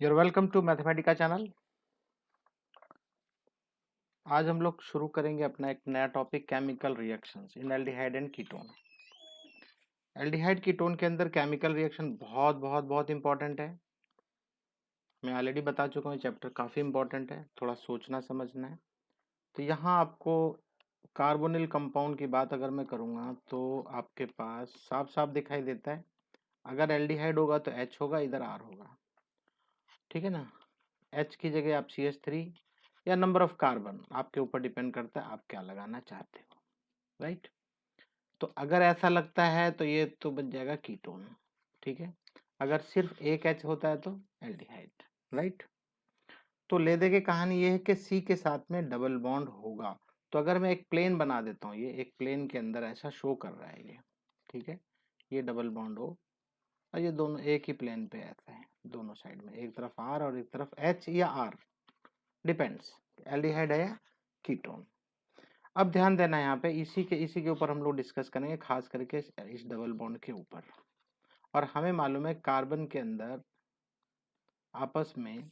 Your welcome to Mathematica channel. आज हम लोग शुरू करेंगे अपना एक नया topic chemical reactions in aldehyde and ketone. Aldehyde ketone के अंदर केमिकल रिएक्शन बहुत बहुत बहुत इंपॉर्टेंट है। मैं ऑलरेडी बता चुका हूँ चैप्टर काफ़ी इंपॉर्टेंट है, थोड़ा सोचना समझना है। तो यहाँ आपको कार्बोनिल कंपाउंड की बात अगर मैं करूँगा तो आपके पास साफ साफ दिखाई देता है। अगर एल्डिहाइड होगा तो H होगा, इधर R होगा, ठीक है ना। H की जगह आप CH3 या नंबर ऑफ कार्बन आपके ऊपर डिपेंड करता है आप क्या लगाना चाहते हो, राइट। तो अगर ऐसा लगता है तो ये तो बन जाएगा कीटोन, ठीक है। अगर सिर्फ एक H होता है तो एल्डिहाइड, राइट। तो ले दे के कहानी ये है कि C के साथ में डबल बॉन्ड होगा। तो अगर मैं एक प्लेन बना देता हूँ, ये एक प्लेन के अंदर ऐसा शो कर रहा है ये, ठीक है। ये डबल बॉन्ड हो और ये दोनों एक ही प्लेन पे ऐसा है, दोनों साइड में, एक तरफ R और एक तरफ H या R, डिपेंड्स एल्डिहाइड है या कीटोन। अब ध्यान देना यहाँ पे इसी के ऊपर हम लोग डिस्कस करेंगे, खास करके इस डबल बॉन्ड के ऊपर। और हमें मालूम है कार्बन के अंदर आपस में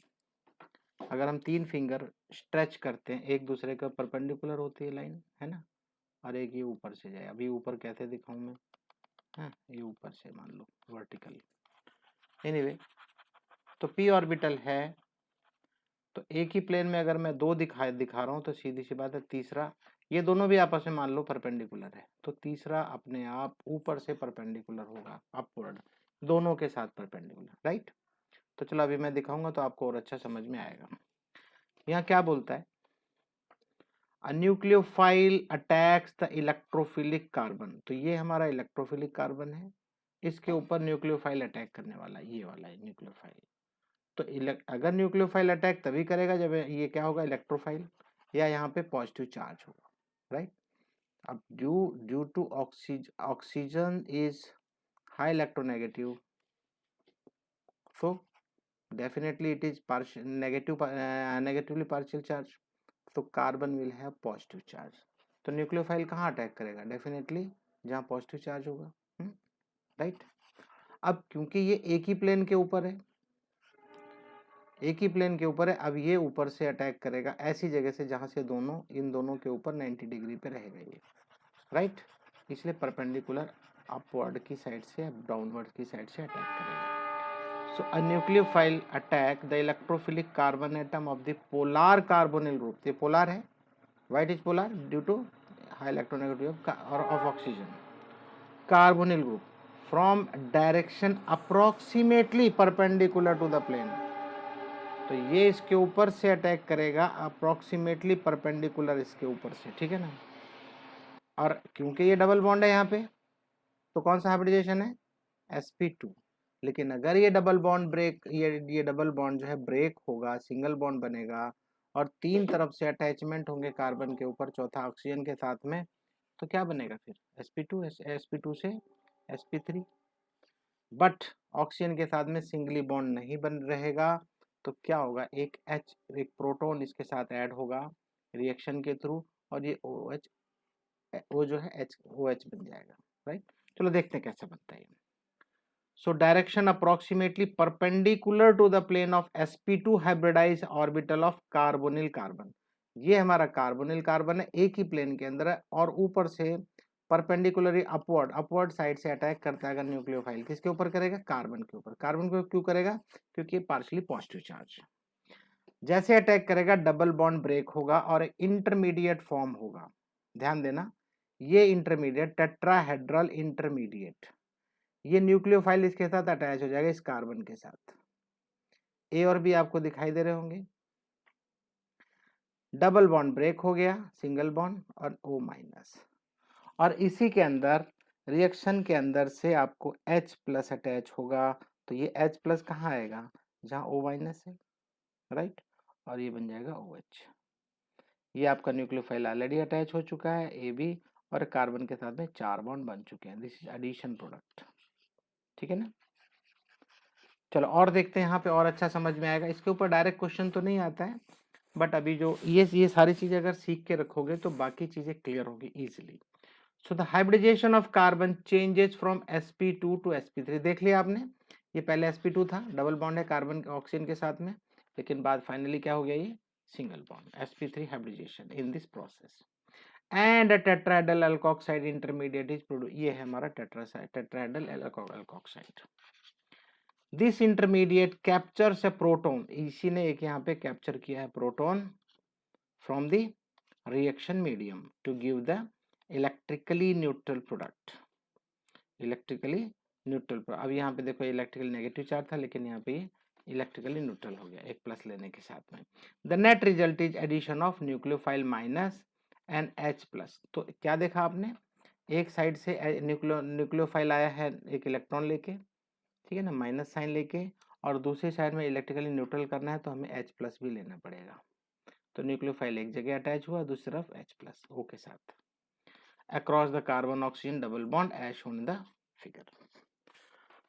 अगर हम तीन फिंगर स्ट्रेच करते हैं एक दूसरे का परपेंडिकुलर होती है लाइन, है ना। और एक ये ऊपर से जाए, अभी ऊपर कैसे दिखाऊं मैं, हाँ ये ऊपर से मान लो वर्टिकल। एनीवे, तो p ऑर्बिटल है, तो एक ही प्लेन में अगर मैं दो दिखा रहा हूँ तो सीधी सी बात है तीसरा, ये दोनों भी आपस में मान लो परपेंडिकुलर है, तो तीसरा अपने आप ऊपर से परपेंडिकुलर होगा, अपवर्ड, दोनों के साथ परपेंडिकुलर, राइट। तो चलो अभी मैं दिखाऊंगा तो आपको और अच्छा समझ में आएगा। यहाँ क्या बोलता है, a nucleophile attacks the electrophilic carbon. तो ये हमारा इलेक्ट्रोफिलिक कार्बन है, इसके ऊपर न्यूक्लियोफाइल अटैक करने वाला ये वाला है न्यूक्लियोफाइल। तो अगर न्यूक्लियोफाइल अटैक तभी करेगा जब ये क्या होगा, इलेक्ट्रोफाइल, या यहाँ पे पॉजिटिव चार्ज होगा, राइट। अब due to oxygen is high electronegative, so definitely it is negatively partial charge, तो carbon will have positive charge. तो न्यूक्लियोफाइल कहाँ अटैक करेगा, डेफिनेटली जहाँ पॉजिटिव चार्ज होगा, राइट। अब क्योंकि ये एक ही प्लेन के ऊपर है, एक ही प्लेन के ऊपर है, अब ये ऊपर से अटैक करेगा ऐसी जगह से जहां से दोनों इन दोनों के ऊपर 90 डिग्री पे रहेगा ये, राइट। इसलिए परपेंडिकुलर अपवर्ड की साइड से डाउनवर्ड की साइड से अटैक करेगा। So a nucleophile attack the electrophilic carbon atom of the polar carbonyl group, ये पोलर है, which is polar due to high electronegative of oxygen, carbonyl group from direction approximately perpendicular to the plane. तो ये इसके ऊपर से attack करेगा approximately perpendicular इसके ऊपर से, ठीक है ना। और क्योंकि ये डबल बॉन्ड है यहाँ पे, तो कौन सा हाइब्रिडाइजेशन है, sp2। लेकिन अगर ये डबल बॉन्ड ब्रेक, ये डबल बॉन्ड जो है ब्रेक होगा, सिंगल बॉन्ड बनेगा और तीन तरफ से अटैचमेंट होंगे कार्बन के ऊपर, चौथा ऑक्सीजन के साथ में, तो क्या बनेगा फिर sp2 से sp3। बट ऑक्सीजन के साथ में सिंगली बॉन्ड नहीं बन रहेगा, तो क्या होगा, एक प्रोटॉन इसके साथ ऐड होगा रिएक्शन के थ्रू, और ये OH, वो जो है OH बन जाएगा, राइट। चलो देखते हैं कैसे बनता है। So direction approximately perpendicular to the plane of sp2 hybridize orbital of carbonyl carbon. ये हमारा कार्बोनिल कार्बन है, एक ही प्लेन के अंदर है और ऊपर से परपेंडिकुलरली अपवर्ड साइड से अटैक करता है। अगर न्यूक्लियोफाइल किसके ऊपर करेगा, कार्बन के ऊपर। कार्बन को क्यों करेगा, क्योंकि पार्शियली पॉजिटिव चार्ज। जैसे अटैक करेगा डबल बॉन्ड ब्रेक होगा और इंटरमीडिएट फॉर्म होगा। ध्यान देना, ये इंटरमीडिएट टेट्राहेड्रल इंटरमीडिएट, ये न्यूक्लियोफाइल इसके साथ अटैच हो जाएगा इस कार्बन के साथ। ए और बी आपको दिखाई दे रहे होंगे, डबल बॉन्ड ब्रेक हो गया, सिंगल बॉन्ड और O माइनस, और इसी के अंदर रिएक्शन के अंदर से आपको H प्लस अटैच होगा। तो ये H प्लस कहाँ आएगा, जहाँ O माइनस है, राइट, और ये बन जाएगा OH। ये आपका न्यूक्लियोफाइल ऑलरेडी अटैच हो चुका है AB, और कार्बन के साथ में चार बॉन्ड बन चुके हैं, दिस इज एडिशन प्रोडक्ट, ठीक है ना। चलो और देखते हैं यहाँ पे, और अच्छा समझ में आएगा। इसके ऊपर डायरेक्ट क्वेश्चन तो नहीं आता है, बट अभी जो ये सारी चीजें अगर सीख के रखोगे तो बाकी चीजें क्लियर होगी easily. So the hybridization of carbon changes from sp2 to sp3, देख लिया आपने, ये पहले sp2 था, डबल बॉन्ड है कार्बन ऑक्सीजन के साथ में, लेकिन बाद फाइनली क्या हो गया, ये single bond sp3 hybridization in this process and tetrahedral alkoxide intermediate is produce. ये है हमारा tetrahedral alkoxide. This intermediate captures a proton, इसी ने एक यहाँ पे कैप्चर किया है proton from the reaction medium to give the electrically neutral product. Electrically neutral, अब यहाँ पे देखो इलेक्ट्रिकल नेगेटिव चार्ज था, लेकिन यहाँ पे इलेक्ट्रिकली न्यूट्रल हो गया एक प्लस लेने के साथ में। The net result is addition of nucleophile minus and H plus. तो क्या देखा आपने, एक साइड से न्यूक्लियोफाइल आया है एक इलेक्ट्रॉन लेके, ठीक है ना, माइनस साइन लेके, और दूसरी साइड में इलेक्ट्रिकली न्यूट्रल करना है तो हमें H प्लस भी लेना पड़ेगा। तो न्यूक्लियोफाइल एक जगह अटैच हुआ, दूसरी तरफ H प्लस O के साथ across the carbon oxygen double bond as shown in the figure.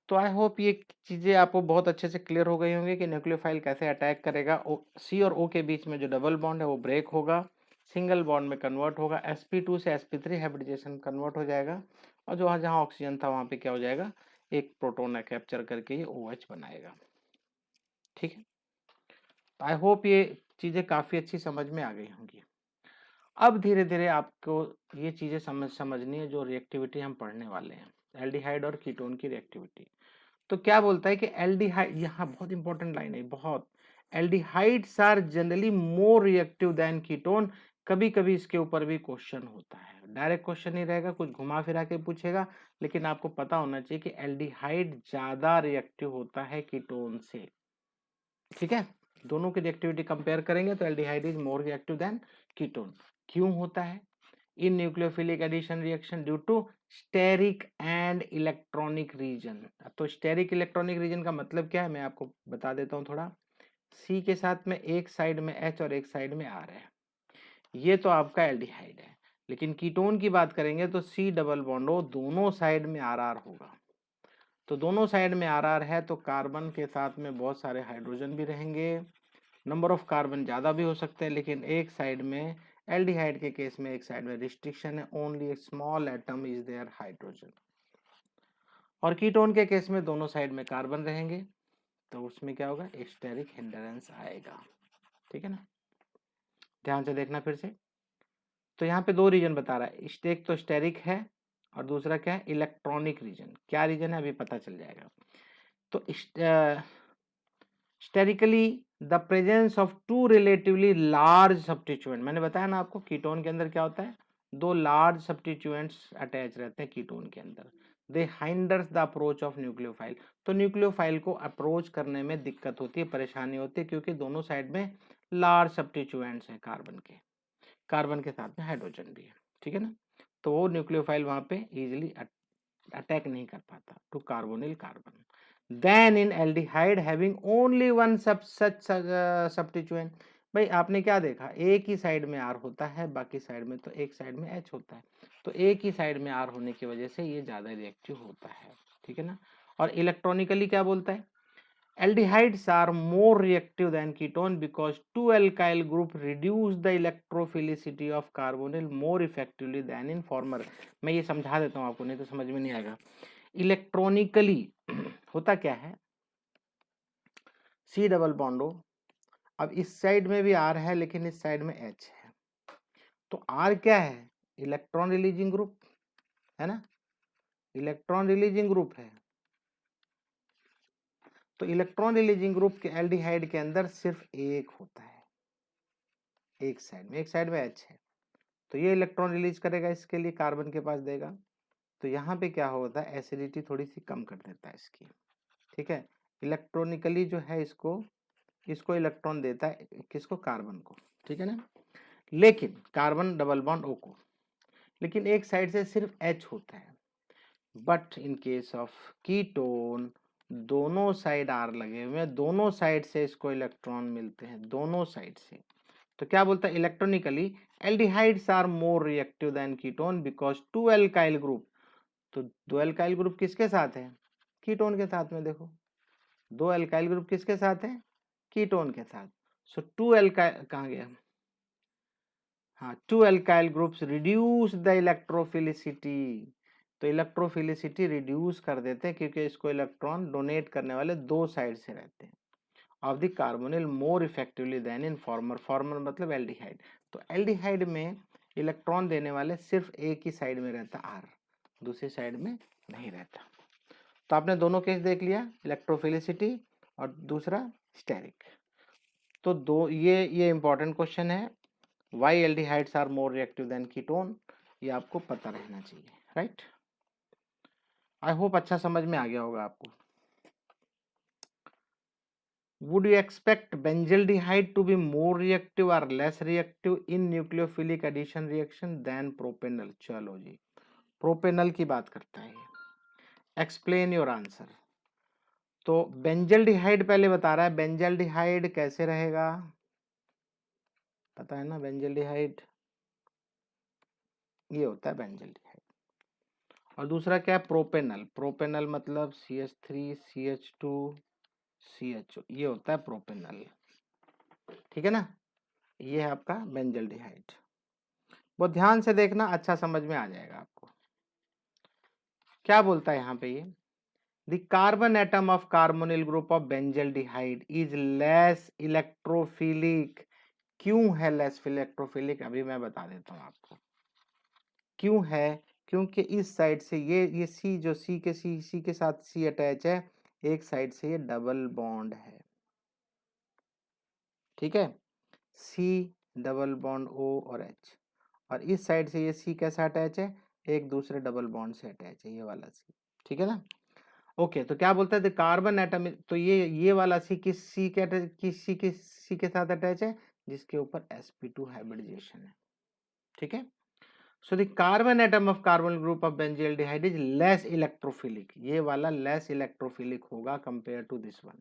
तो आई होप ये चीज़ें आपको बहुत अच्छे से क्लियर हो गई होंगी कि न्यूक्लियोफाइल कैसे अटैक करेगा। C और O के बीच में जो डबल बॉन्ड है वो ब्रेक होगा, सिंगल बॉन्ड में कन्वर्ट होगा, sp2 से sp3 हाइब्रिडाइजेशन कन्वर्ट हो जाएगा, और जो जहाँ ऑक्सीजन था वहाँ पे क्या हो जाएगा, एक प्रोटोन है कैप्चर करके ये OH बनाएगा। ठीक है, आई होप ये चीज़ें काफ़ी अच्छी समझ में आ गई होंगी। अब धीरे धीरे आपको ये चीज़ें समझनी है जो रिएक्टिविटी हम पढ़ने वाले हैं, एल्डिहाइड और कीटोन की रिएक्टिविटी। तो क्या बोलता है कि एल्डिहाइड, यहाँ बहुत इंपॉर्टेंट लाइन है बहुत, aldehydes are generally more reactive than ketone. कभी कभी इसके ऊपर भी क्वेश्चन होता है, डायरेक्ट क्वेश्चन नहीं रहेगा, कुछ घुमा फिरा के पूछेगा, लेकिन आपको पता होना चाहिए कि एल्डिहाइड ज्यादा रिएक्टिव होता है कीटोन से। ठीक है, दोनों की रिएक्टिविटी कंपेयर करेंगे तो aldehyde is more reactive than ketone. क्यों होता है? In nucleophilic addition reaction due to steric and electronic reason. तो स्टेरिक इलेक्ट्रॉनिक रीजन का मतलब क्या है, मैं आपको बता देता हूँ थोड़ा। C के साथ में एक साइड में H और एक साइड में R है, ये तो आपका एल्डिहाइड है। लेकिन कीटोन की बात करेंगे तो C डबल बॉन्ड O दोनों साइड में RR होगा। तो दोनों साइड में RR है तो कार्बन के साथ में बहुत सारे हाइड्रोजन भी रहेंगे, नंबर ऑफ कार्बन ज़्यादा भी हो सकते हैं, लेकिन एक साइड में, एल्डिहाइड के केस में एक साइड में रिस्ट्रिक्शन है, only small atom is there hydrogen. और कीटोन के केस में दोनों साइड में कार्बन रहेंगे, तो उसमें क्या होगा, स्टेरिक हिंडरेंस आएगा। ठीक है ना, ध्यान से देखना फिर से। तो यहाँ पे दो रीजन बता रहा है, एक तो स्टेरिक है और दूसरा क्या है, इलेक्ट्रॉनिक रीजन। क्या रीजन है अभी पता चल जाएगा। तो sterically the presence of two relatively large substituent, मैंने बताया ना आपको कीटोन के अंदर क्या होता है, दो लार्ज सब्स्टिट्यूएंट्स अटैच रहते हैं कीटोन के अंदर, दे हाइंडर्स द अप्रोच ऑफ न्यूक्लियोफाइल। तो न्यूक्लियोफाइल को अप्रोच करने में दिक्कत होती है, परेशानी होती है, क्योंकि दोनों साइड में लार्ज सब्स्टिट्यूएंट्स हैं कार्बन के साथ में हाइड्रोजन भी है। ठीक है ना, तो वो न्यूक्लियोफाइल वहां पे इजिली अटैक नहीं कर पाता to carbonyl carbon. Then in aldehyde having only one such substituent, भाई आपने क्या देखा, एक ही साइड में R होता है, बाकी साइड में तो एक साइड में H होता है, तो एक ही साइड में R होने की वजह से ये ज्यादा रिएक्टिव होता है। ठीक है ना, और इलेक्ट्रॉनिकली क्या बोलता है, aldehydes are more reactive than ketone because two alkyl group reduce the electrophilicity of carbonyl more effectively than in former। मैं ये समझा देता हूँ आपको, नहीं तो समझ में नहीं आएगा। इलेक्ट्रॉनिकली होता क्या है, C डबल बॉन्ड O, अब इस साइड में भी R है लेकिन इस साइड में H है, तो R क्या है, इलेक्ट्रॉन रिलीजिंग ग्रुप है ना, इलेक्ट्रॉन रिलीजिंग ग्रुप है। तो इलेक्ट्रॉन रिलीजिंग ग्रुप के एल्डिहाइड के अंदर सिर्फ एक होता है, एक साइड में H है, तो ये इलेक्ट्रॉन रिलीज करेगा, इसके लिए कार्बन के पास देगा, तो यहाँ पे क्या होता है, एसिडिटी थोड़ी सी कम कर देता है इसकी। ठीक है, इलेक्ट्रॉनिकली जो है इसको इलेक्ट्रॉन देता है, किसको, कार्बन को। ठीक है ना, लेकिन कार्बन डबल बॉन्ड O को, लेकिन एक साइड से सिर्फ H होता है। But in case of ketone दोनों साइड R लगे हुए हैं, दोनों साइड से इसको इलेक्ट्रॉन मिलते हैं, दोनों साइड से। तो क्या बोलता है, electronically aldehydes are more reactive than ketone because two alkyl group. तो दो एल्काइल ग्रुप किसके साथ है, कीटोन के साथ में। देखो दो एल्काइल ग्रुप किसके साथ है, कीटोन के साथ। सो टू एल्काइल कहाँ गया, हाँ, two alkyl groups reduce the electrophilicity तो इलेक्ट्रोफिलिसिटी रिड्यूस कर देते हैं क्योंकि इसको इलेक्ट्रॉन डोनेट करने वाले दो साइड से रहते हैं of the carbonyl more effectively than in former. Former मतलब एल्डिहाइड। तो एल्डिहाइड में इलेक्ट्रॉन देने वाले सिर्फ एक ही साइड में रहता आर, दूसरी साइड में नहीं रहता। तो आपने दोनों केस देख लिया, इलेक्ट्रोफिलिसिटी और दूसरा स्टेरिक। तो दो ये इंपॉर्टेंट क्वेश्चन है, why aldehydes are more reactive than ketone, ये आपको पता रहना चाहिए, राइट। आई होप अच्छा समझ में आ गया होगा आपको। Would you expect benzaldehyde to be more reactive or less reactive in nucleophilic addition reaction than propanol? चलो जी, प्रोपेनल की बात करता है ये। Explain your answer. तो बेंजल्डिहाइड पहले बता रहा है, बेंजल्डिहाइड कैसे रहेगा, पता है ना, बेंजल्डिहाइड ये होता है बेंजल्डिहाइड। और दूसरा क्या है, प्रोपेनल। प्रोपेनल मतलब CH3 CH2 CHO, ये होता है प्रोपेनल, ठीक है ना। ये है आपका बेंजल्डिहाइड। बहुत ध्यान से देखना, अच्छा समझ में आ जाएगा आपको। क्या बोलता है यहाँ पे ये, the carbon atom of carbonyl group of benzaldehyde is less electrophilic. क्यों है लेस इलेक्ट्रोफिलिक, अभी मैं बता देता हूँ आपको क्यों है। क्योंकि इस साइड से ये सी जो सी के साथ सी अटैच है, एक साइड से ये डबल बॉन्ड है, ठीक है, सी डबल बॉन्ड O और H। और इस साइड से ये सी कैसा अटैच है, एक दूसरे डबल बॉन्ड से अटैच है, ये वाला सी, ठीक है ना। ओके, तो क्या बोलता है, कार्बन एटम, तो ये वाला सी किस सी के साथ अटैच है, जिसके ऊपर sp2 हाइब्रिडाइजेशन है, ठीक है। So the carbon atom of carbon group of benzaldehyde is less electrophilic, ये वाला लेस इलेक्ट्रोफिलिक होगा compare to this one,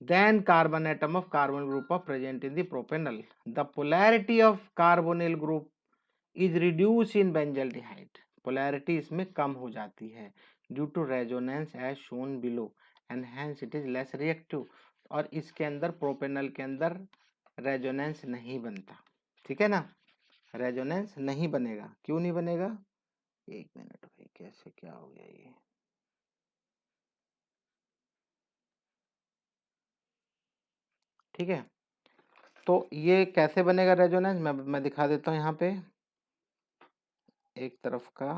then carbon atom of carbon group of present in the propanol. The polarity of carbonyl group is reduced in benzaldehyde. Polarity इसमें कम हो जाती है due to resonance as shown below and hence it is less reactive. और इसके अंदर propanal के अंदर resonance नहीं बनता, ठीक है ना, रेजोनेंस नहीं बनेगा। क्यों नहीं बनेगा, एक मिनट भाई, कैसे क्या हो गया ये, ठीक है। तो ये कैसे बनेगा रेजोनेंस, मैं दिखा देता हूँ यहाँ पे। एक तरफ का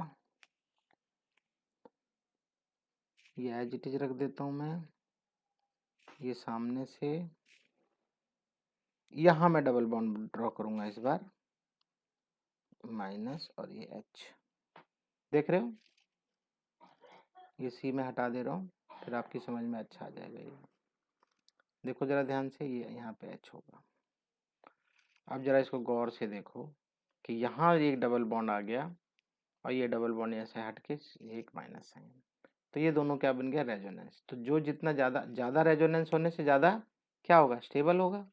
ये एज इट इज रख देता हूँ मैं, ये सामने से यहाँ मैं डबल बॉन्ड ड्रॉ करूंगा इस बार, माइनस और ये H, देख रहे हो, ये C में हटा दे रहा हूँ, फिर आपकी समझ में अच्छा आ जाएगा। ये देखो जरा ध्यान से, ये यहाँ पे H होगा। अब जरा इसको गौर से देखो कि यहाँ एक डबल बॉन्ड आ गया और ये डबल बॉन्ड ऐसे हट के एक माइनस साइन, तो ये दोनों क्या बन गया, रेजोनेंस। तो जो जितना ज़्यादा रेजोनेंस होने से ज़्यादा क्या होगा, स्टेबल होगा।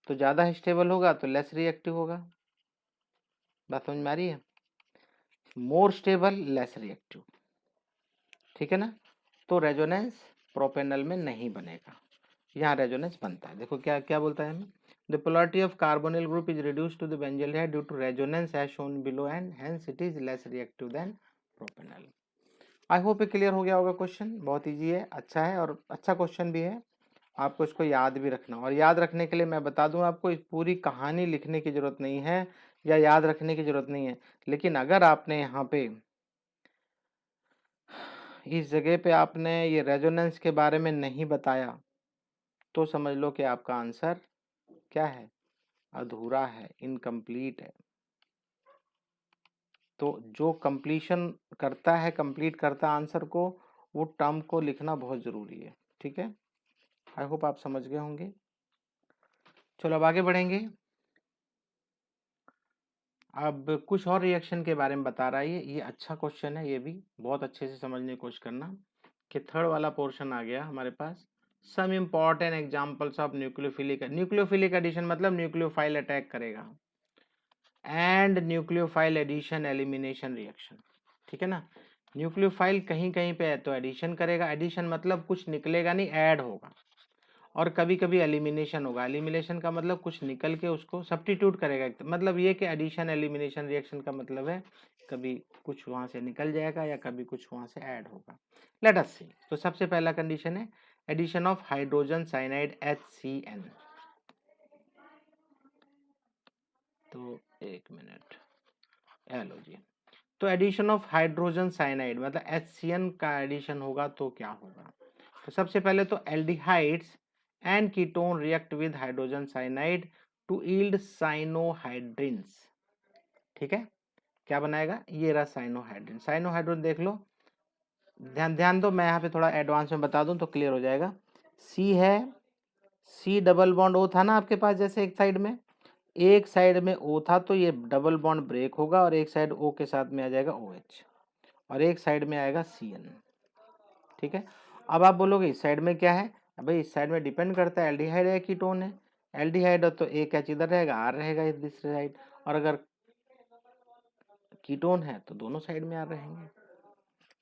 तो ज़्यादा स्टेबल होगा तो लेस रिएक्टिव होगा। बात समझ में आ रही है, मोर स्टेबल लेस रिएक्टिव, ठीक है ना। तो रेजोनेंस प्रोपेनल में नहीं बनेगा, यहाँ रेजोनेंस बनता है। देखो क्या क्या बोलता है हमें, the polarity of carbonyl group is reduced to the benzaldehyde due to resonance as shown below and hence it is less reactive than propanal. I hope ये क्लियर हो गया होगा क्वेश्चन, बहुत ईजी है, अच्छा है और अच्छा क्वेश्चन भी है। आपको इसको याद भी रखना, और याद रखने के लिए मैं बता दूं आपको, इस पूरी कहानी लिखने की जरूरत नहीं है या याद रखने की जरूरत नहीं है, लेकिन अगर आपने यहाँ पे इस जगह पे आपने ये रेजोनेंस के बारे में नहीं बताया तो समझ लो कि आपका आंसर क्या है, अधूरा है, इनकम्प्लीट है। तो जो कंप्लीशन करता है, कंप्लीट करता आंसर को, वो टर्म को लिखना बहुत ज़रूरी है, ठीक है। आई होप आप समझ गए होंगे। चलो अब आगे बढ़ेंगे। अब कुछ और रिएक्शन के बारे में बता रहा है ये अच्छा क्वेश्चन है, ये भी बहुत अच्छे से समझने की कोशिश करना कि थर्ड वाला पोर्शन आ गया हमारे पास। Some important examples of nucleophilic addition मतलब न्यूक्लियोफाइल अटैक करेगा, and nucleophile addition elimination reaction, ठीक है ना। न्यूक्लियोफाइल कहीं कहीं पे है तो एडिशन करेगा, एडिशन मतलब कुछ निकलेगा नहीं, ऐड होगा, और कभी कभी एलिमिनेशन होगा। एलिमिनेशन का मतलब कुछ निकल के उसको सब्स्टिट्यूट करेगा, मतलब ये कि एडिशन एलिमिनेशन रिएक्शन का मतलब है कभी कुछ वहां से निकल जाएगा या कभी कुछ वहां से ऐड होगा। Let us see. तो सबसे पहला कंडीशन है addition of hydrogen cyanide HCN। तो एक मिनट, हेलो जी। तो एडिशन ऑफ हाइड्रोजन साइनाइड मतलब HCN का एडिशन होगा तो क्या होगा। तो सबसे पहले तो aldehydes and ketone react with hydrogen cyanide to yield cyanohydrins. ठीक है, क्या बनाएगा, ये रहा साइनोहाइड्रिन। साइनोहाइड्रिन देख लो, ध्यान ध्यान दो, मैं यहाँ पे थोड़ा एडवांस में बता दूं तो क्लियर हो जाएगा। सी है, सी डबल बॉन्ड O था ना आपके पास, जैसे एक साइड में, एक साइड में O था तो ये डबल बॉन्ड ब्रेक होगा और एक साइड O के साथ में आ जाएगा OH और एक साइड में आएगा CN। ठीक है, अब आप बोलोगे इस साइड में क्या है, भाई इस साइड में डिपेंड करता है एल्डिहाइड है कीटोन है। एल्डिहाइड है तो एक एच इधर रहेगा, R रहेगा इस दूसरे साइड, और अगर कीटोन है तो दोनों साइड में R रहेंगे।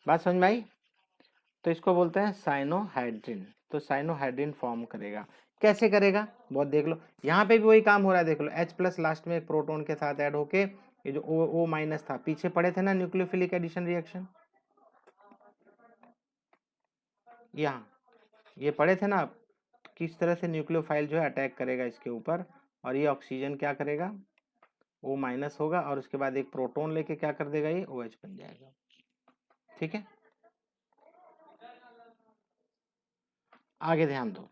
बात समझ में आई। तो इसको बोलते हैं साइनोहाइड्रिन। तो साइनोहाइड्रिन फॉर्म करेगा, कैसे करेगा बहुत देख लो, यहाँ पे भी वही काम हो रहा है, देख लो H+ लास्ट में एक प्रोटोन के साथ ऐड होके, ये जो O- था, पीछे पड़े थे ना न्यूक्लियोफिलिक एडिशन रिएक्शन, यहाँ ये पढ़े थे ना आप, किस तरह से न्यूक्लियोफाइल जो है अटैक करेगा इसके ऊपर, और ये ऑक्सीजन क्या करेगा, O- होगा और उसके बाद एक प्रोटोन लेके क्या कर देगा, ये OH बन जाएगा। ठीक है, आगे ध्यान दो,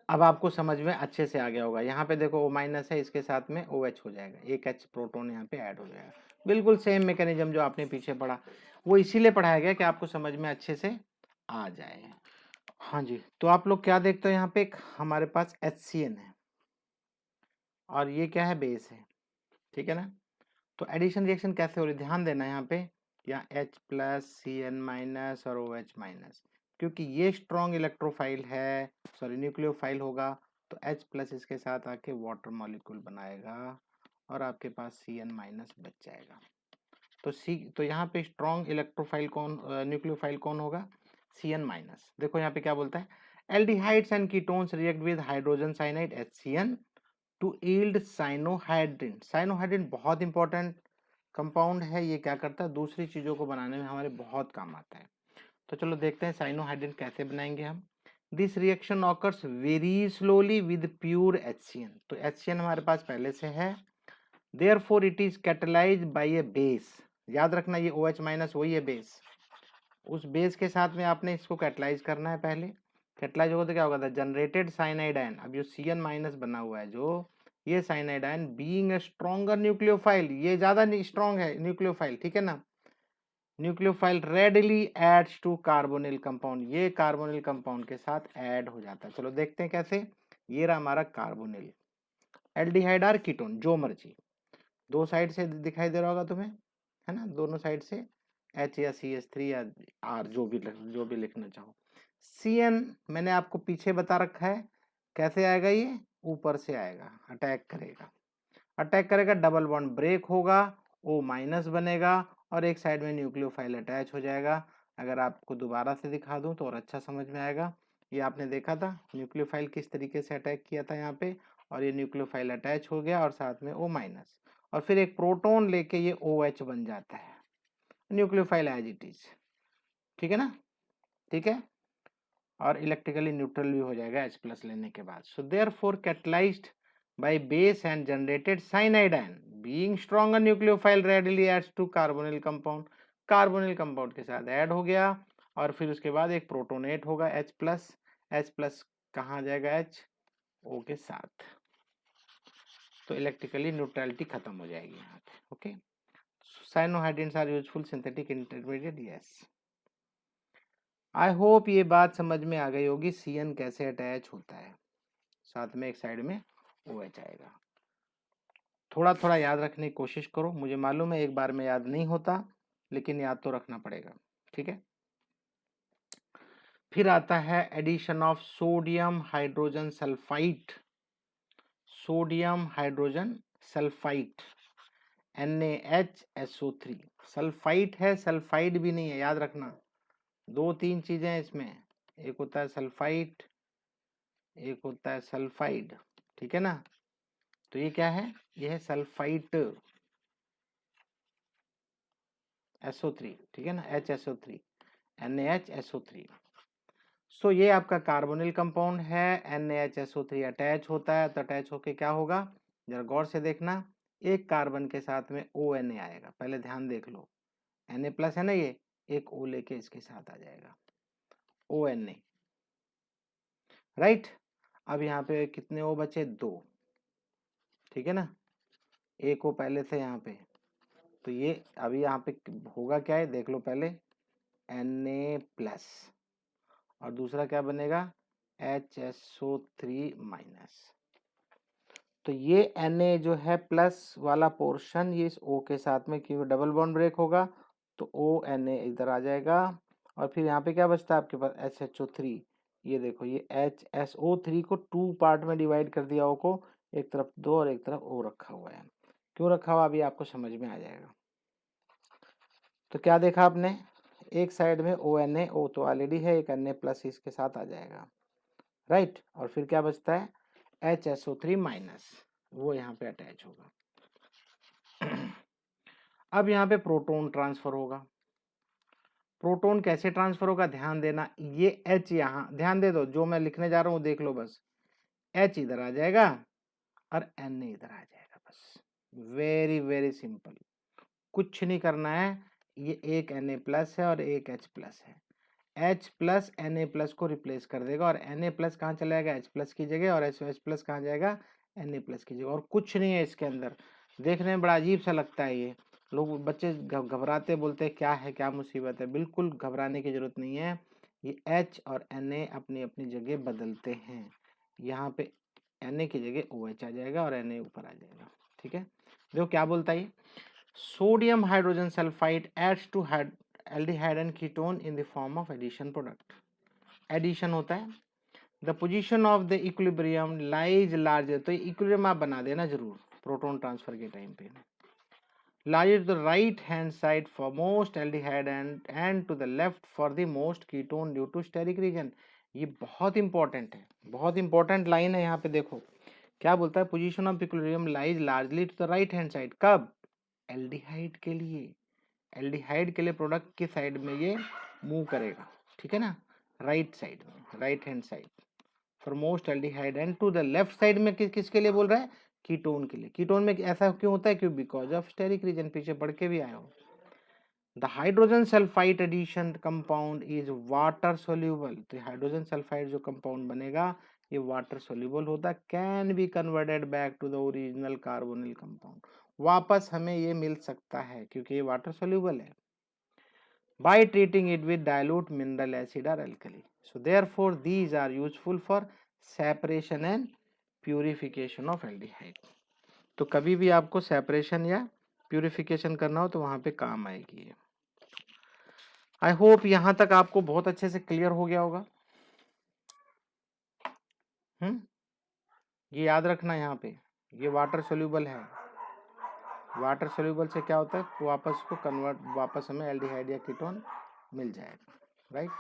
अब आपको समझ में अच्छे से आ गया होगा। यहाँ पे देखो O- है, इसके साथ में OH हो जाएगा, एक H प्रोटोन यहाँ पे ऐड हो जाएगा। बिल्कुल सेम मैकेनिज्म जो आपने पीछे पढ़ा, वो इसीलिए पढ़ाया गया कि आपको समझ में अच्छे से आ जाए। हाँ जी, तो आप लोग क्या देखते हो, यहाँ पे एक हमारे पास HCN है और ये क्या है, बेस है। ठीक है ना, तो एडिशन रिएक्शन कैसे हो रही है, ध्यान देना यहाँ पे, या H+CN- और OH-, क्योंकि ये स्ट्रॉन्ग इलेक्ट्रोफाइल है, सॉरी न्यूक्लियोफाइल होगा, तो H+ इसके साथ आके वाटर मॉलिक्यूल बनाएगा और आपके पास CN- बच जाएगा। तो यहाँ पे स्ट्रॉन्ग इलेक्ट्रोफाइल कौन, न्यूक्लियोफाइल कौन होगा, CN-। देखो यहाँ पे क्या बोलता है, aldehydes and ketones react with hydrogen cyanide HCN to yield cyanohydrin. Cyanohydrin बहुत इंपॉर्टेंट कंपाउंड है, ये क्या करता है, दूसरी चीजों को बनाने में हमारे बहुत काम आता है। तो चलो देखते हैं साइनोहाइड्रिन कैसे बनाएंगे हम। This reaction occurs very slowly with pure HCN। तो HCN हमारे पास पहले से है, therefore it is catalysed by a base. याद रखना ये OH- वही है बेस, उस बेस के साथ में आपने इसको कैटलाइज करना है। पहले कैटलाइज होगा तो क्या होगा, जनरेटेड साइनाइड आयन, अब जो CN- बना हुआ है जो, ये cyanide ion being a stronger nucleophile, ये ज्यादा स्ट्रॉन्ग है न्यूक्लियोफाइल, ठीक है ना, nucleophile readily adds to carbonyl compound, ये कार्बोनिल कंपाउंड के साथ ऐड हो जाता है। चलो देखते हैं कैसे, ये रहा हमारा कार्बोनिल, एल्डिहाइड और कीटोन जो मर्जी, दो साइड से दिखाई दे रहा होगा तुम्हें, है ना, दोनों साइड से H या CH3 या R, जो भी लिखना चाहो। CN मैंने आपको पीछे बता रखा है, कैसे आएगा, ये ऊपर से आएगा, अटैक करेगा, अटैक करेगा, डबल बॉन्ड ब्रेक होगा, O- बनेगा और एक साइड में न्यूक्लियोफाइल अटैच हो जाएगा। अगर आपको दोबारा से दिखा दूं तो और अच्छा समझ में आएगा। ये आपने देखा था न्यूक्लियोफाइल किस तरीके से अटैक किया था यहाँ पे, और ये न्यूक्लियोफाइल अटैच हो गया और साथ में O-, और फिर एक प्रोटोन लेके ये OH बन जाता है, न्यूक्लियोफाइल एज इट इज। ठीक है ना, ठीक है, और इलेक्ट्रिकली न्यूट्रल भी हो जाएगा H+ लेने के बाद। So therefore catalysed by base and generated cyanide ion being stronger nucleophile readily adds to carbonyl compound, carbonyl compound के साथ ऐड हो गया और फिर उसके बाद एक प्रोटोनेट होगा H+, कहाँ जाएगा, O के साथ, तो इलेक्ट्रिकली न्यूट्रलिटी खत्म हो जाएगी यहाँ पे। Okay, cyanohydrins are useful synthetic intermediate, yes. I hope ये बात समझ में आ गई होगी, CN कैसे अटैच होता है, साथ में एक साइड में OH आएगा। थोड़ा थोड़ा याद रखने की कोशिश करो, मुझे मालूम है एक बार में याद नहीं होता, लेकिन याद तो रखना पड़ेगा। ठीक है, फिर आता है addition of sodium hydrogen sulphide, sodium hydrogen sulphide NaHSO3, sulphide है, सल्फाइड भी नहीं है, याद रखना, दो तीन चीजें हैं इसमें, एक होता है सल्फाइड एक होता है सल्फाइड, ठीक है ना। तो ये क्या है, ये है सल्फाइट SO3, ठीक है ना, HSO3, NaHSO3। सो ये आपका कार्बोनिल कंपाउंड है, NaHSO3 अटैच होता है, तो अटैच होके क्या होगा, जरा गौर से देखना, एक कार्बन के साथ में ONa आएगा, पहले ध्यान देख लो, Na प्लस है ना, ये एक O लेके इसके साथ आ जाएगा, ONa, राइट। अब यहाँ पे कितने O बचे, 2, ठीक है ना, एक O पहले से यहाँ पे, तो ये अभी यहाँ पे होगा क्या है, देख लो पहले, Na प्लस, और दूसरा क्या बनेगा, HSO3 माइनस। तो ये Na जो है प्लस वाला पोर्शन, ये इस O के साथ में क्योंकि डबल बॉन्ड ब्रेक होगा, तो ONa इधर आ जाएगा, और फिर यहाँ पे क्या बचता है आपके पास, HHO3। ये देखो, ये HSO3 को 2 पार्ट में डिवाइड कर दिया, O को, एक तरफ 2 और एक तरफ O रखा हुआ है। क्यों रखा हुआ अभी आपको समझ में आ जाएगा। तो क्या देखा आपने, एक साइड में ONa, O तो ऑलरेडी है, एक Na प्लस इसके साथ आ जाएगा, राइट। और फिर क्या बचता है, HSO3 माइनस, वो यहाँ पे अटैच होगा। अब यहाँ पे प्रोटॉन ट्रांसफर होगा। प्रोटॉन कैसे ट्रांसफर होगा, ध्यान देना, ये H यहाँ ध्यान दे दो, जो मैं लिखने जा रहा हूँ देख लो बस, H इधर आ जाएगा और Na इधर आ जाएगा, बस वेरी वेरी सिंपल, कुछ नहीं करना है। ये एक Na प्लस है और एक H प्लस है, H प्लस Na प्लस को रिप्लेस कर देगा, और Na प्लस कहाँ चला जाएगा, H प्लस की जगह, और H प्लस कहाँ जाएगा, Na प्लस की जगह, और कुछ नहीं है इसके अंदर। देखने में बड़ा अजीब सा लगता है, ये लोग बच्चे घबराते, बोलते हैं क्या है, क्या मुसीबत है, बिल्कुल घबराने की जरूरत नहीं है। ये H और Na अपनी अपनी जगह बदलते हैं, यहाँ पे Na की जगह OH आ जाएगा और Na ऊपर आ जाएगा, ठीक है। देखो क्या बोलता है, sodium hydrogen sulphide adds to aldehyde and ketone in the form of addition product. Addition होता है, the position of the equilibrium lies larger, तो इक्विलिब्रियम आप बना देना जरूर प्रोटॉन ट्रांसफर के टाइम पे, larger to the right hand side for most aldehyde and to the left for the most ketone due to steric reason. ये बहुत important है, बहुत इंपॉर्टेंट लाइन है, यहाँ पे देखो क्या बोलता है, position of equilibrium lies largely to the right hand side, कब, एल्डिहाइड के लिए, एल्डिहाइड के लिए प्रोडक्ट की साइड में ये मूव करेगा, ठीक है ना, राइट साइड में, right hand side for most aldehyde, and to the left side में किसके लिए बोल रहा है, कीटोन के लिए। कीटोन में ऐसा क्यों होता है, क्यों, बिकॉज ऑफ स्टेरिक रीजन, पीछे पढ़ के भी आया हो। The hydrogen sulphide addition compound is water soluble, तो हाइड्रोजन सल्फाइड जो कंपाउंड बनेगा ये वाटर सोल्यूबल होता है, can be converted back to the original carbonyl compound, वापस हमें ये मिल सकता है क्योंकि ये वाटर सोल्यूबल है, by treating it with dilute mineral acid or alkali. So therefore these are useful for separation and purification of aldehyde. तो कभी भी आपको सेपरेशन या प्यूरिफिकेशन करना हो तो वहां पे काम आएगी ये। आई होप यहां तक आपको बहुत अच्छे से क्लियर हो गया होगा। ये याद रखना, यहाँ पे ये वाटर सोल्यूबल है, वाटर सोल्यूबल से क्या होता है, वापस को कन्वर्ट, वापस हमें एल्डिहाइड या कीटोन मिल जाएगा, राइट।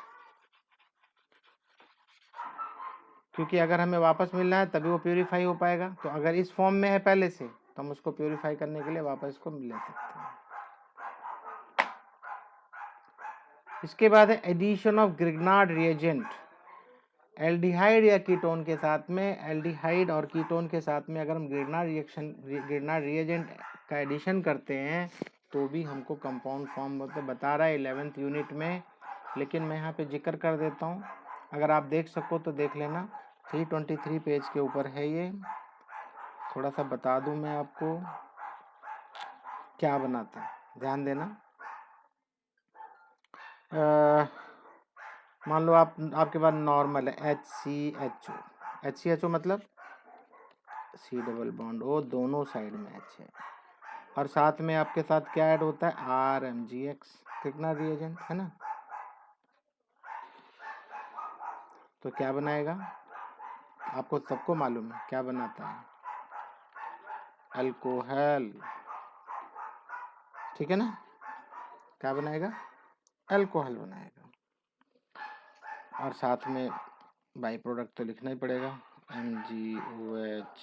क्योंकि अगर हमें वापस मिलना है तभी वो प्यूरिफाई हो पाएगा, तो अगर इस फॉर्म में है पहले से तो हम उसको प्यूरिफाई करने के लिए वापस इसको ले सकते हैं। इसके बाद है addition of Grignard reagent, aldehyde या कीटोन के साथ में, एल्डिहाइड और कीटोन के साथ में अगर हम ग्रिग्नार्ड रिएजेंट का एडिशन करते हैं तो भी हमको कंपाउंड फॉर्म बता रहा है 11th यूनिट में, लेकिन मैं यहाँ पे जिक्र कर देता हूँ, अगर आप देख सको तो देख लेना, 323 पेज के ऊपर है ये, थोड़ा सा बता दूं मैं आपको क्या बनाता है, ध्यान देना। मान लो आपके पास नॉर्मल है HCHO मतलब C डबल बॉन्ड O, दोनों साइड में H है, और साथ में आपके साथ क्या ऐड होता है, RMgX, कितना रिएजेंट है ना, तो क्या बनाएगा, आपको सबको मालूम है क्या बनाता है, अल्कोहल, ठीक है ना, क्या बनाएगा, अल्कोहल बनाएगा, और साथ में बाई प्रोडक्ट तो लिखना ही पड़ेगा, MgOH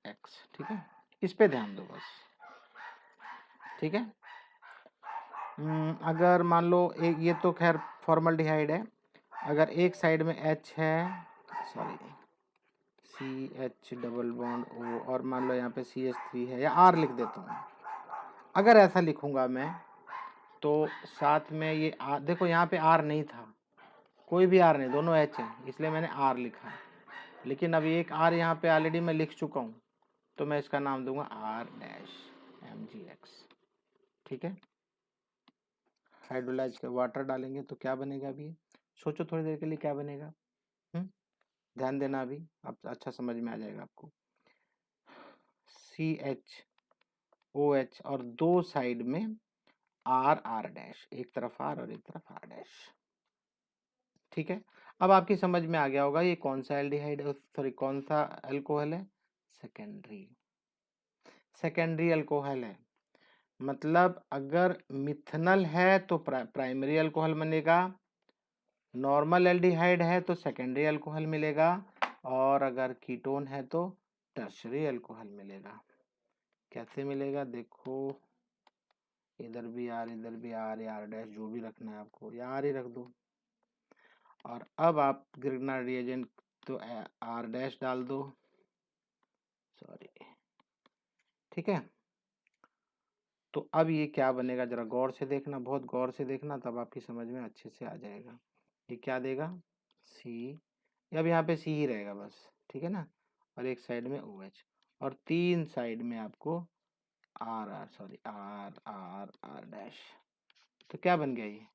X, ठीक है, इस पे ध्यान दो बस, ठीक है। अगर मान लो एक, ये तो खैर फॉर्मल्डिहाइड है, अगर एक साइड में H है, sorry CH double bond O, और मान लो यहाँ पे CH3 है, या R लिख देता हूँ। अगर ऐसा लिखूंगा मैं तो साथ में ये R, देखो यहाँ पे R नहीं था, कोई भी R नहीं, दोनों H है, इसलिए मैंने R लिखा। लेकिन अभी एक R यहाँ पे ऑलरेडी मैं लिख चुका हूँ, तो मैं इसका नाम दूंगा R-MgX, ठीक है। हाइड्रोलाइज के वाटर डालेंगे तो क्या बनेगा, अभी सोचो थोड़ी देर के लिए क्या बनेगा। ध्यान देना, अभी अब अच्छा समझ में आ जाएगा आपको। CHOH और दो साइड में R डैश, एक तरफ R और एक तरफ R डैश, ठीक है। अब आपकी समझ में आ गया होगा ये कौन सा एल्डिहाइड, सॉरी कौन सा अल्कोहल है, सेकेंडरी अल्कोहल है। मतलब अगर मिथनल है तो प्राइमरी अल्कोहल बनेगा, नॉर्मल एल्डिहाइड है तो सेकेंडरी अल्कोहल मिलेगा, और अगर कीटोन है तो टर्शरी अल्कोहल मिलेगा। कैसे मिलेगा, देखो इधर भी आर, इधर भी आर, या आर डैश, जो भी रखना है आपको, या आर ही रख दो। और अब आप ग्रिग्नार्ड रिएजेंट तो आर डैश डाल दो, सॉरी, ठीक है। तो अब ये क्या बनेगा, जरा गौर से देखना, बहुत गौर से देखना, तब आपकी समझ में अच्छे से आ जाएगा। ये क्या देगा, सी, अब यहाँ पे सी ही रहेगा बस, ठीक है ना, और एक साइड में OH, और तीन साइड में आपको R R, sorry R R R dash. तो क्या बन गया ये,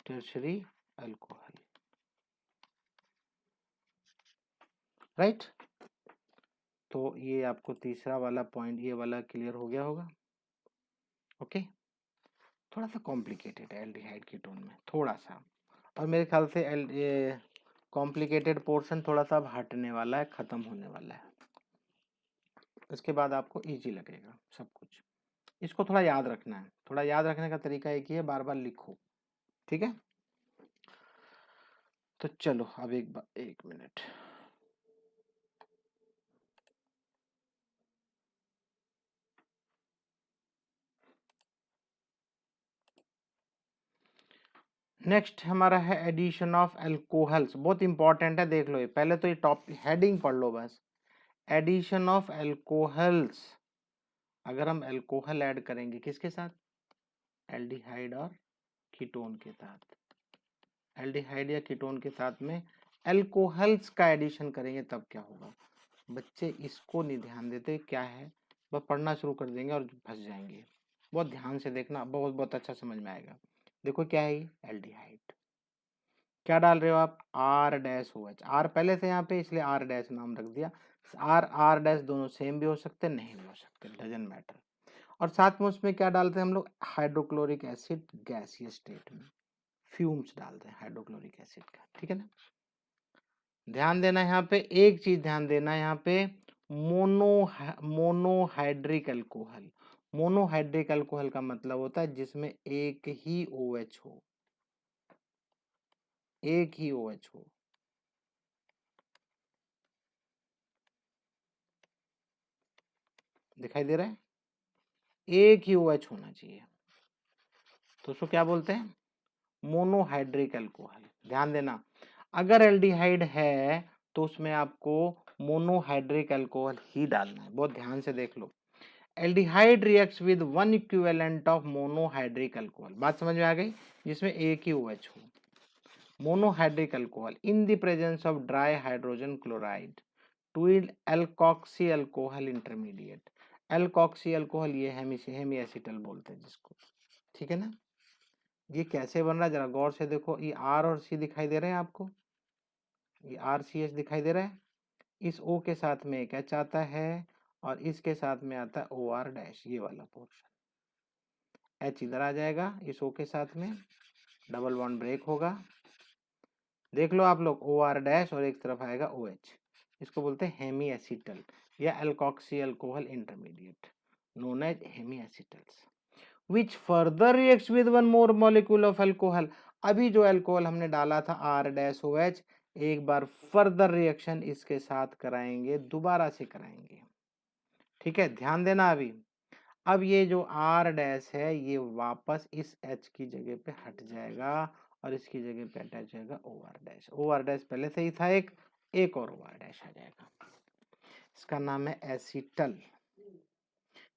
टर्शरी अल्कोहल, राइट। तो ये आपको तीसरा वाला पॉइंट, ये वाला क्लियर हो गया होगा, ओके। थोड़ा सा कॉम्प्लिकेटेड है एल्डिहाइड कीटोन में, थोड़ा सा, और मेरे ख्याल से ये कॉम्प्लिकेटेड पोर्शन थोड़ा सा अब हटने वाला है, खत्म होने वाला है, इसके बाद आपको इजी लगेगा सब कुछ। इसको थोड़ा याद रखना है, थोड़ा याद रखने का तरीका एक ही है, बार बार लिखो, ठीक है। तो चलो अब एक मिनट, नेक्स्ट हमारा है एडिशन ऑफ अल्कोहल्स, बहुत इंपॉर्टेंट है, देख लो ये पहले तो ये टॉपिक हेडिंग पढ़ लो बस, एडिशन ऑफ अल्कोहल्स। अगर हम अल्कोहल ऐड करेंगे किसके साथ, एल्डिहाइड और कीटोन के साथ, एल्डिहाइड या कीटोन के साथ में अल्कोहल्स का एडिशन करेंगे तब क्या होगा। बच्चे इसको नहीं ध्यान देते क्या है, बस पढ़ना शुरू कर देंगे और फंस जाएंगे। बहुत ध्यान से देखना, बहुत बहुत अच्छा समझ में आएगा। देखो क्या है ये, एल्डिहाइड, क्या डाल रहे हो आप, R dash O H, R पहले से यहाँ पे इसलिए आर डैश नाम रख दिया। आर आर डैश दोनों सेम भी हो सकते, नहीं भी हो सकते, डजंट मैटर। और साथ में उसमें क्या डालते हैं हम लोग, हाइड्रोक्लोरिक एसिड गैसीय स्टेट में, फ्यूम्स डालते हैं हाइड्रोक्लोरिक एसिड का, ठीक है ना। ध्यान देना यहाँ पे, एक चीज ध्यान देना यहाँ पे, मोनोहाइड्रिक अल्कोहल, मोनोहाइड्रिक अल्कोहल का मतलब होता है जिसमें एक ही OH हो, एक ही OH हो। दिखाई दे रहा है, एक ही OH होना चाहिए, तो उसको क्या बोलते हैं, मोनोहाइड्रिक अल्कोहल। ध्यान देना, अगर एल्डिहाइड है तो उसमें आपको मोनोहाइड्रिक अल्कोहल ही डालना है, बहुत ध्यान से देख लो। Aldehyde reacts with one equivalent of monohydric alcohol, बात समझ में आ गई, जिसमें एक ही OH हो, monohydric alcohol in the presence of dry hydrogen chloride to alkoxy alcohol intermediate. Alkoxy alcohol ये हेमी एसिटल बोलते हैं जिसको, ठीक है ना। ये कैसे बन रहा है जरा गौर से देखो, ये R और C दिखाई दे रहे हैं आपको, ये RCH दिखाई दे रहा है, इस O के साथ में एक H आता है, और इसके साथ में आता है OR डैश, ये वाला पोर्शन, H इधर आ जाएगा इस O के साथ में, डबल बॉन्ड ब्रेक होगा, देख लो आप लोग, OR डैश और एक तरफ आएगा OH, इसको बोलते हैं हेमी एसिटल या alkoxy alcohol intermediate, known as hemi acetals, which further reacts with one more molecule of alcohol। अभी जो अल्कोहल हमने डाला था R-OH, एक बार फर्दर रिएक्शन इसके साथ कराएंगे, दोबारा से कराएंगे। ठीक है, ध्यान देना अभी। अब ये जो R डैश है ये वापस इस H की जगह पे हट जाएगा और इसकी जगह पे अटैच होगा OR डैश। OR डैश पहले से ही था, एक और OR डैश आ जाएगा, इसका नाम है एसिटल।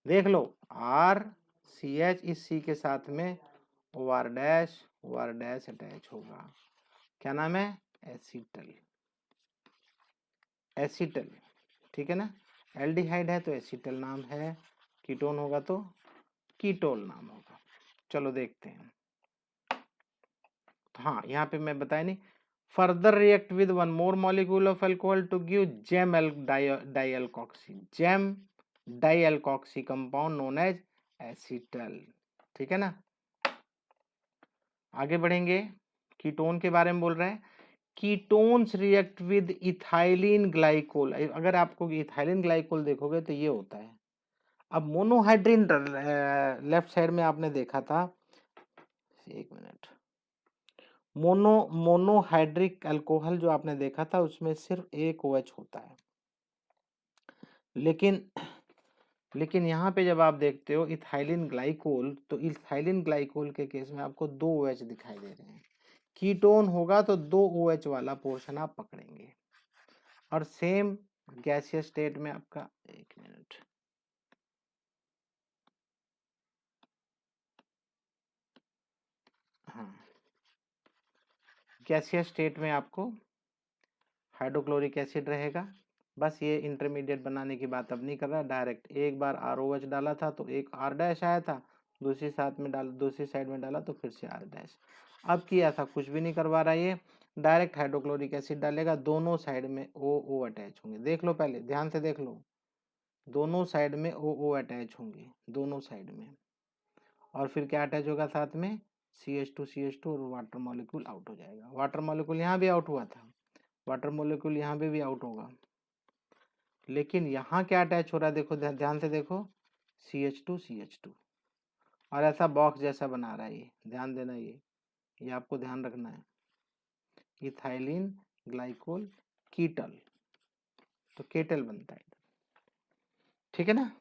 देख लो, RCH इस C के साथ में OR डैश अटैच होगा, क्या नाम है, एसिटल। एसिटल, ठीक है ना, एल्डिहाइड है तो एसिटल नाम है, कीटोन होगा तो कीटोल नाम होगा। चलो देखते हैं। हाँ, यहाँ पे मैं बताया नहीं, further react with one more molecule of alcohol to give gem dialkoxy, gem dialkoxy compound known as acetal. ठीक है ना, आगे बढ़ेंगे, कीटोन के बारे में बोल रहे हैं। Ketones react with ethylene glycol. अगर आपको इथाइलिन ग्लाइकोल देखोगे तो ये होता है। अब मोनोहाइड्रीन लेफ्ट साइड में आपने देखा था, एक मिनट, मोनोहाइड्रिक अल्कोहल जो आपने देखा था उसमें सिर्फ एक OH होता है, लेकिन यहाँ पे जब आप देखते हो इथाइलिन ग्लाइकोल, तो इथाइलिन ग्लाइकोल के केस में आपको 2 OH दिखाई दे रहे हैं। कीटोन होगा तो 2 OH वाला पोर्शन आप पकड़ेंगे, और सेम गैसियस स्टेट में आपका, एक मिनट, हाँ, गैसियस स्टेट में आपको हाइड्रोक्लोरिक एसिड रहेगा। बस ये इंटरमीडिएट बनाने की बात अब नहीं कर रहा, डायरेक्ट एक बार ROH डाला था तो एक R डैश आया था, दूसरी साइड में डाला तो फिर से R डैश। अब किया था, कुछ भी नहीं करवा रहा, ये डायरेक्ट हाइड्रोक्लोरिक एसिड डालेगा, दोनों साइड में OO अटैच होंगे। देख लो, पहले ध्यान से देख लो, दोनों साइड में OO अटैच होंगे, दोनों साइड में, और फिर क्या अटैच होगा साथ में, CH2 और वाटर मॉलिक्यूल आउट हो जाएगा। वाटर मॉलिक्यूल यहाँ भी आउट हुआ था, वाटर मॉलिक्यूल यहाँ पे भी आउट होगा, लेकिन यहाँ क्या अटैच हो रहा है, देखो ध्यान से देखो, CH2 और ऐसा बॉक्स जैसा बना रहा है ये, ध्यान देना, ये आपको ध्यान रखना है, इथाइलिन ग्लाइकोल कीटल, तो केटल बनता है, ठीक है ना।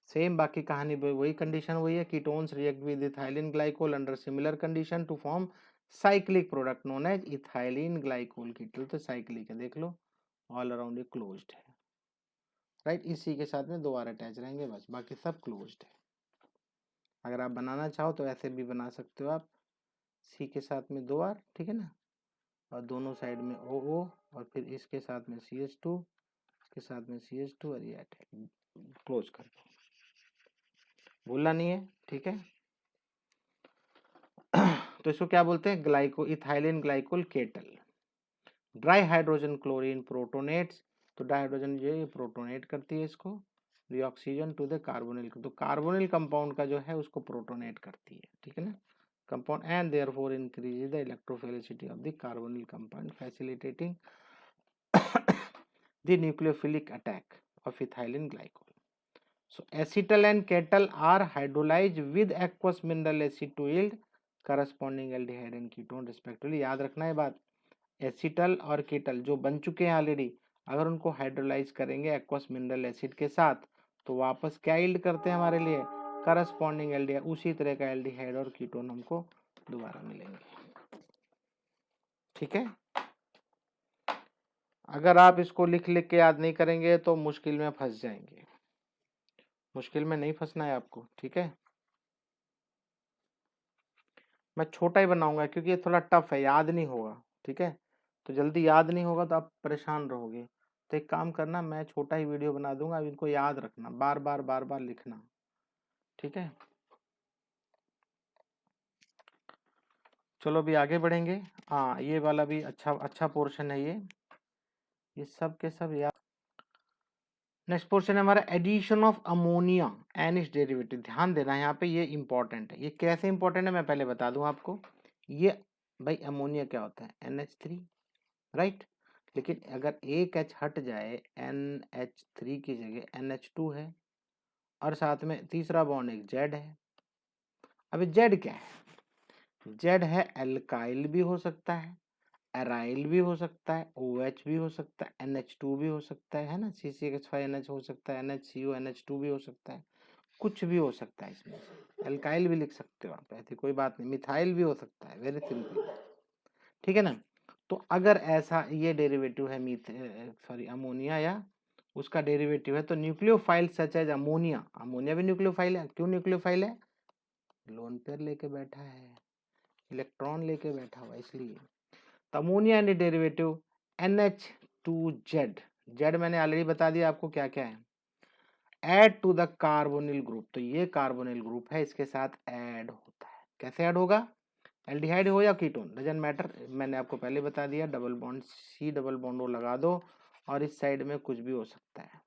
सेम बाकी कहानी वही कंडीशन वही है, ketones react with ethylene glycol under similar condition to form cyclic product known as ethylene glycol ketal. तो साइक्लिक है, देख लो, ऑल अराउंड ये क्लोज्ड है, राइट, इसी के साथ में 2 R अटैच रहेंगे, बस बाकी सब क्लोज्ड है। अगर आप बनाना चाहो तो ऐसे भी बना सकते हो आप, C के साथ में 2 R, ठीक है ना, और दोनों साइड में OO, और फिर इसके साथ में CH2, इसके साथ में CH2, और ये अटैच, क्लोज कर दो, भूलना नहीं है, ठीक है। तो इसको क्या बोलते हैं, ethylene glycol ketal. Dry hydrogen chlorine protonates, तो डाइहाइड्रोजन जो है प्रोटोनेट करती है इसको, ऑक्सीजन टू द कार्बोनिल, तो कार्बोनिल कंपाउंड का जो है उसको प्रोटोनेट करती है, ठीक है ना, compound, and therefore increase the electrophilicity of the carbonyl compound facilitating the nucleophilic attack of ethylene glycol. So acetal and kettle are hydrolyzed with aqueous mineral acid to yield corresponding aldehyde and ketone respectively। याद रखना है बात, acetal और kettle जो बन चुके हैं already, अगर उनको हाइड्रोलाइज करेंगे एक्वस मिनरल एसिड के साथ तो वापस क्या यील्ड करते हैं हमारे लिए, करस्पॉन्डिंग एल्डिहाइड, उसी तरह का एल्डिहाइड और कीटोन हमको दोबारा मिलेंगे, ठीक है। अगर आप इसको लिख लिख के याद नहीं करेंगे तो मुश्किल में फंस जाएंगे, मुश्किल में नहीं फंसना है आपको, ठीक है। मैं छोटा ही बनाऊंगा क्योंकि ये थोड़ा टफ है, याद नहीं होगा, ठीक है, तो जल्दी याद नहीं होगा तो आप परेशान रहोगे। तो एक काम करना, मैं छोटा ही वीडियो बना दूंगा, अब इनको याद रखना, बार बार लिखना, ठीक है। चलो अभी आगे बढ़ेंगे। हाँ, ये वाला भी अच्छा पोर्शन है, ये सब के सब याद। नेक्स्ट पोर्शन है हमारा addition of ammonia and its derivative. ध्यान देना है यहाँ पे, ये इंपॉर्टेंट है। ये कैसे इंपॉर्टेंट है मैं पहले बता दूं आपको। ये भाई अमोनिया क्या होता है, NH3, राइट, लेकिन अगर एक H हट जाए, NH3 की जगह NH2 है, और साथ में तीसरा बॉन्ड एक Z है। अब Z क्या है, Z है एल्काइल भी हो सकता है, एराइल भी हो सकता है, OH भी हो सकता है, NH2 भी हो सकता है ना, CCH5NH हो सकता है, NHCO NH2 भी हो सकता है, कुछ भी हो सकता है इसमें से। एल्काइल भी लिख सकते हो आप, ऐसी कोई बात नहीं। मिथाइल भी हो सकता है, वेरी सिंपल, ठीक है ना। तो अगर ऐसा ये डेरिवेटिव है अमोनिया या उसका डेरिवेटिव है, तो nucleophile such as ammonia, ammonia भी न्यूक्लियोफाइल है। क्यों न्यूक्लियोफाइल है? लोन पेयर लेके बैठा है, इलेक्ट्रॉन लेके बैठा हुआ, इसलिए। तो ammonia and derivative NH2Z, Z मैंने ऑलरेडी बता दिया आपको क्या क्या है। Add to the carbonyl group, तो ये कार्बोनिल ग्रुप है, इसके साथ ऐड होता है। कैसे ऐड होगा? एल्डिहाइड हो या कीटोन, डजंट मैटर, मैंने आपको पहले बता दिया। Double bond C double bond O लगा दो, और इस साइड में कुछ भी हो सकता है,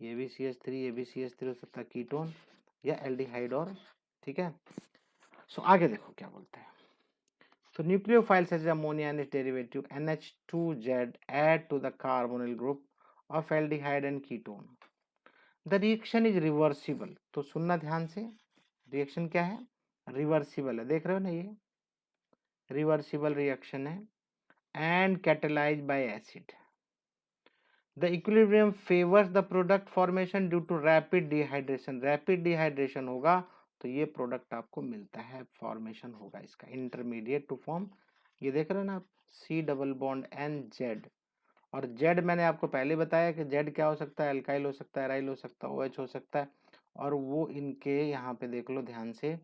ये भी CH3, ये भी CH3 हो सकता है, कीटोन या एल्डिहाइड, और ठीक है। सो आगे देखो क्या बोलते हैं। So nucleophile such as ammonia and its derivative NH2Z add to the carbonyl group of aldehyde and ketone. The reaction is reversible. तो सुनना ध्यान से, रिएक्शन क्या है? रिवर्सिबल है, देख रहे हो ना, ये रिवर्सिबल रिएक्शन है, and catalysed bye acid. The equilibrium favors the product formation due to rapid dehydration. Rapid dehydration होगा तो ये प्रोडक्ट आपको मिलता है, फॉर्मेशन होगा इसका इंटरमीडिएट टू फॉर्म। ये देख रहे हो ना आप, C डबल बॉन्ड NZ, और Z मैंने आपको पहले बताया कि Z क्या हो सकता है? एल्काइल हो सकता है, एराइल हो सकता है, OH हो सकता है, और वो इनके यहाँ पे देख लो ध्यान से।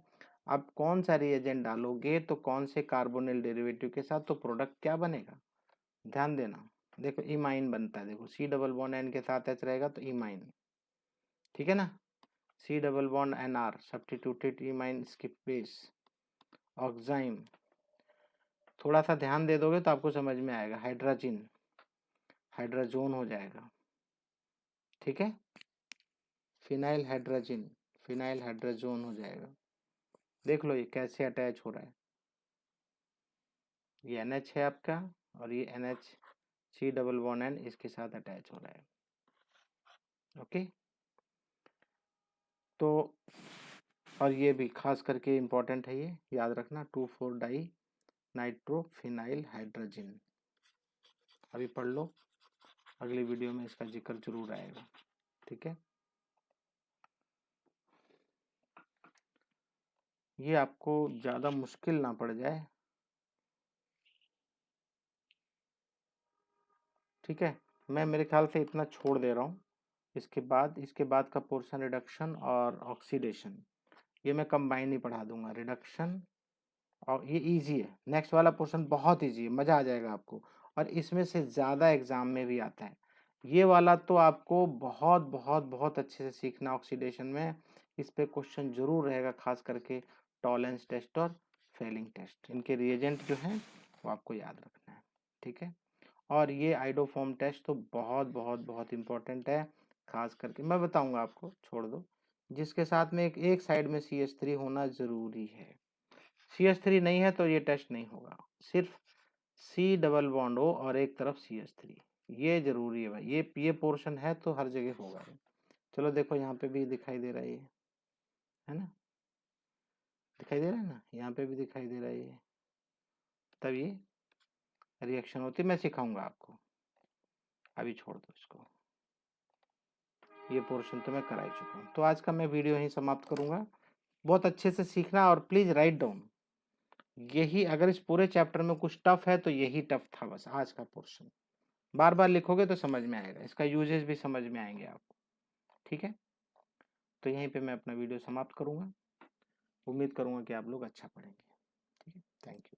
अब कौन सा रिएजेंट डालोगे तो कौन से कार्बोनिल डेरिवेटिव के साथ, तो प्रोडक्ट क्या बनेगा, ध्यान देना। देखो इमाइन बनता है, देखो C डबल बॉन्ड N के साथ H रहेगा तो इमाइन, ठीक है ना। C double bond NR substituted imine skip base oxime, थोड़ा सा ध्यान दे दोगे तो आपको समझ में आएगा। हाइड्रोजन हाइड्रोजोन हो जाएगा, ठीक है। फिनाइल हाइड्रोजन फिनाइल हाइड्रोजोन हो जाएगा। देख लो ये कैसे अटैच हो रहा है, ये NH है आपका, और ये NH C double bond N इसके साथ अटैच हो रहा है, ओके। तो और ये भी खास करके इम्पोर्टेंट है, ये याद रखना, 2,4 डाई नाइट्रोफिनाइल हाइड्रोजन। अभी पढ़ लो, अगली वीडियो में इसका जिक्र जरूर आएगा, ठीक है। ये आपको ज़्यादा मुश्किल ना पड़ जाए, ठीक है। मैं मेरे ख्याल से इतना छोड़ दे रहा हूँ। इसके बाद का पोर्शन रिडक्शन और ऑक्सीडेशन, ये मैं कंबाइन ही पढ़ा दूंगा। रिडक्शन, और ये इजी है, नेक्स्ट वाला पोर्शन बहुत इजी है, मज़ा आ जाएगा आपको, और इसमें से ज़्यादा एग्जाम में भी आता है। ये वाला तो आपको बहुत बहुत बहुत अच्छे से सीखना ऑक्सीडेशन में, इस पे क्वेश्चन जरूर रहेगा, खास करके टॉलेंस टेस्ट और फेलिंग टेस्ट, इनके रिएजेंट जो हैं वो आपको याद रखना है, ठीक है। और ये आइडोफॉर्म टेस्ट तो बहुत बहुत बहुत इंपॉर्टेंट है, खास करके मैं बताऊंगा आपको, छोड़ दो, जिसके साथ में एक साइड में CH3 होना जरूरी है। CH3 नहीं है तो ये टेस्ट नहीं होगा, सिर्फ C डबल बॉन्ड O और एक तरफ CH3, ये जरूरी है भाई, ये पोर्शन है तो हर जगह होगा ये। चलो देखो यहाँ पे भी दिखाई दे रहा है ये, है ना, दिखाई दे रहा है ना, यहाँ पे भी दिखाई दे रहा है ये, तब ये रिएक्शन होती है, मैं सिखाऊंगा आपको, अभी छोड़ दो इसको, ये पोर्शन तो मैं करा ही चुका हूँ। तो आज का मैं वीडियो यहीं समाप्त करूंगा, बहुत अच्छे से सीखना, और प्लीज राइट डाउन, यही अगर इस पूरे चैप्टर में कुछ टफ है तो यही टफ था बस आज का पोर्शन। बार बार लिखोगे तो समझ में आएगा, इसका यूजेस भी समझ में आएंगे आपको, ठीक है। तो यहीं पे मैं अपना वीडियो समाप्त करूंगा, उम्मीद करूंगा कि आप लोग अच्छा पढ़ेंगे, ठीक है। Thank you.